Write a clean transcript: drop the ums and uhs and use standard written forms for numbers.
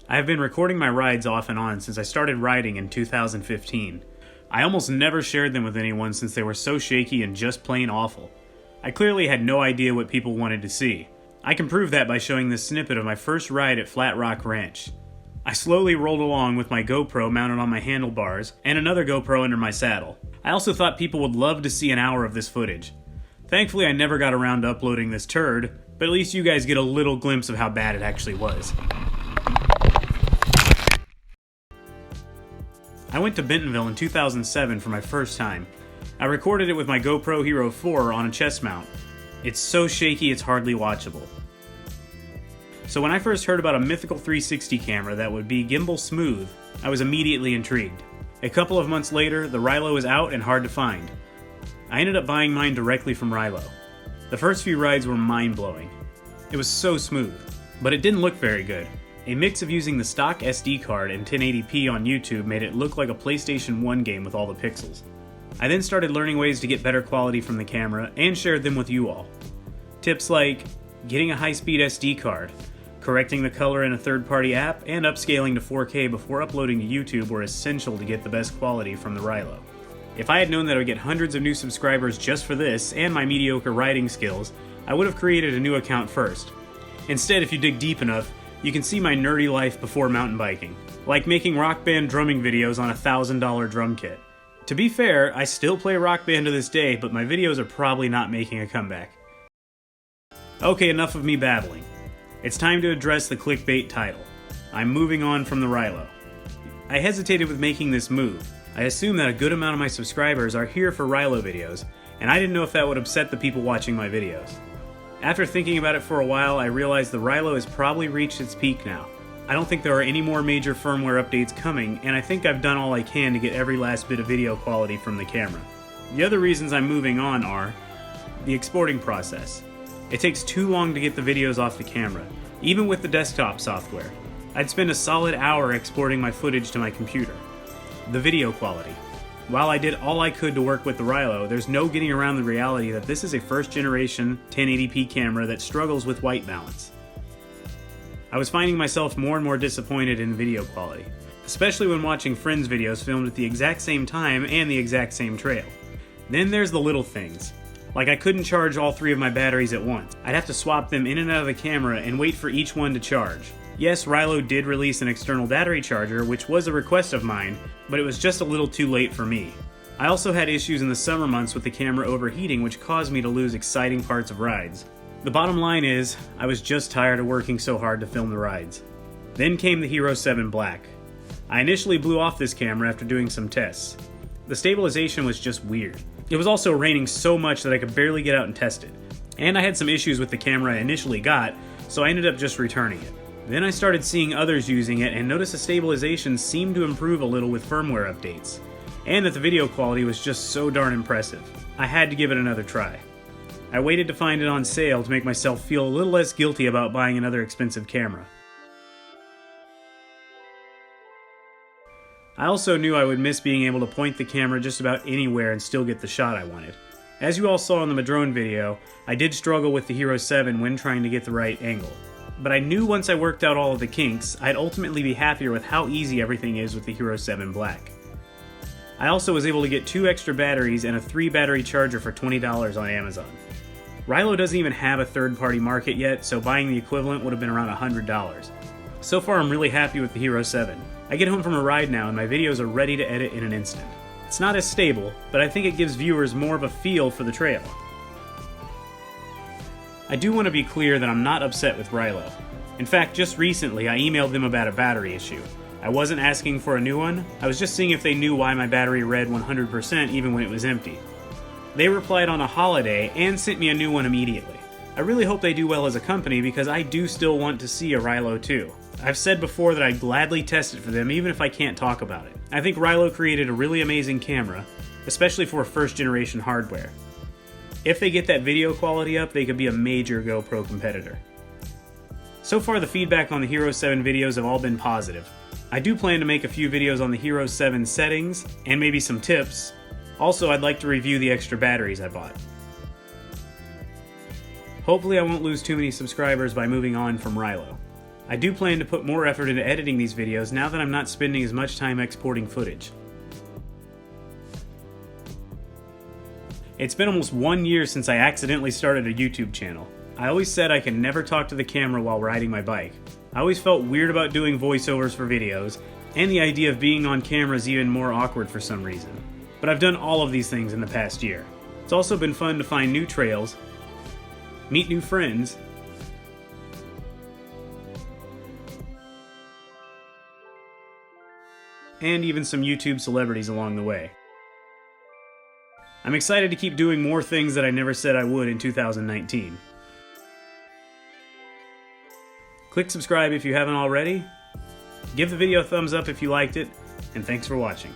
I have been recording my rides off and on since I started riding in 2015. I almost never shared them with anyone since they were so shaky and just plain awful. I clearly had no idea what people wanted to see. I can prove that by showing this snippet of my first ride at Flat Rock Ranch. I slowly rolled along with my GoPro mounted on my handlebars and another GoPro under my saddle. I also thought people would love to see an hour of this footage. Thankfully, I never got around to uploading this turd, but at least you guys get a little glimpse of how bad it actually was. I went to Bentonville in 2007 for my first time. I recorded it with my GoPro Hero 4 on a chest mount. It's so shaky it's hardly watchable. So when I first heard about a mythical 360 camera that would be gimbal smooth, I was immediately intrigued. A couple of months later, the Rylo was out and hard to find. I ended up buying mine directly from Rylo. The first few rides were mind-blowing. It was so smooth, but it didn't look very good. A mix of using the stock SD card and 1080p on YouTube made it look like a PlayStation 1 game with all the pixels. I then started learning ways to get better quality from the camera and shared them with you all. Tips like getting a high-speed SD card, correcting the color in a third-party app, and upscaling to 4K before uploading to YouTube were essential to get the best quality from the Rylo. If I had known that I would get hundreds of new subscribers just for this and my mediocre riding skills, I would have created a new account first. Instead, if you dig deep enough, you can see my nerdy life before mountain biking, like making Rock Band drumming videos on a $1,000 drum kit. To be fair, I still play Rock Band to this day, but my videos are probably not making a comeback. Okay, enough of me babbling. It's time to address the clickbait title. I'm moving on from the Rylo. I hesitated with making this move. I assume that a good amount of my subscribers are here for Rylo videos, and I didn't know if that would upset the people watching my videos. After thinking about it for a while, I realized the Rylo has probably reached its peak now. I don't think there are any more major firmware updates coming, and I think I've done all I can to get every last bit of video quality from the camera. The other reasons I'm moving on are the exporting process. It takes too long to get the videos off the camera, even with the desktop software. I'd spend a solid hour exporting my footage to my computer. The video quality. While I did all I could to work with the Rylo, there's no getting around the reality that this is a first-generation 1080p camera that struggles with white balance. I was finding myself more and more disappointed in video quality, especially when watching friends' videos filmed at the exact same time and the exact same trail. Then there's the little things. Like I couldn't charge all three of my batteries at once. I'd have to swap them in and out of the camera and wait for each one to charge. Yes, Rylo did release an external battery charger, which was a request of mine, but it was just a little too late for me. I also had issues in the summer months with the camera overheating, which caused me to lose exciting parts of rides. The bottom line is, I was just tired of working so hard to film the rides. Then came the Hero 7 Black. I initially blew off this camera after doing some tests. The stabilization was just weird. It was also raining so much that I could barely get out and test it. And I had some issues with the camera I initially got, so I ended up just returning it. Then I started seeing others using it and noticed the stabilization seemed to improve a little with firmware updates, and that the video quality was just so darn impressive. I had to give it another try. I waited to find it on sale to make myself feel a little less guilty about buying another expensive camera. I also knew I would miss being able to point the camera just about anywhere and still get the shot I wanted. As you all saw in the Madrone video, I did struggle with the Hero 7 when trying to get the right angle. But I knew once I worked out all of the kinks, I'd ultimately be happier with how easy everything is with the Hero 7 Black. I also was able to get 2 extra batteries and a 3 battery charger for $20 on Amazon. Rylo doesn't even have a third-party market yet, so buying the equivalent would have been around $100. So far I'm really happy with the Hero 7. I get home from a ride now and my videos are ready to edit in an instant. It's not as stable, but I think it gives viewers more of a feel for the trail. I do want to be clear that I'm not upset with Rylo. In fact, just recently I emailed them about a battery issue. I wasn't asking for a new one, I was just seeing if they knew why my battery read 100% even when it was empty. They replied on a holiday and sent me a new one immediately. I really hope they do well as a company because I do still want to see a Rylo 2. I've said before that I'd gladly test it for them even if I can't talk about it. I think Rylo created a really amazing camera, especially for first generation hardware. If they get that video quality up, they could be a major GoPro competitor. So far the feedback on the Hero 7 videos have all been positive. I do plan to make a few videos on the Hero 7 settings, and maybe some tips. Also, I'd like to review the extra batteries I bought. Hopefully I won't lose too many subscribers by moving on from Rylo. I do plan to put more effort into editing these videos now that I'm not spending as much time exporting footage. It's been almost 1 year since I accidentally started a YouTube channel. I always said I could never talk to the camera while riding my bike. I always felt weird about doing voiceovers for videos, and the idea of being on camera is even more awkward for some reason. But I've done all of these things in the past year. It's also been fun to find new trails, meet new friends, and even some YouTube celebrities along the way. I'm excited to keep doing more things that I never said I would in 2019. Click subscribe if you haven't already, give the video a thumbs up if you liked it, and thanks for watching.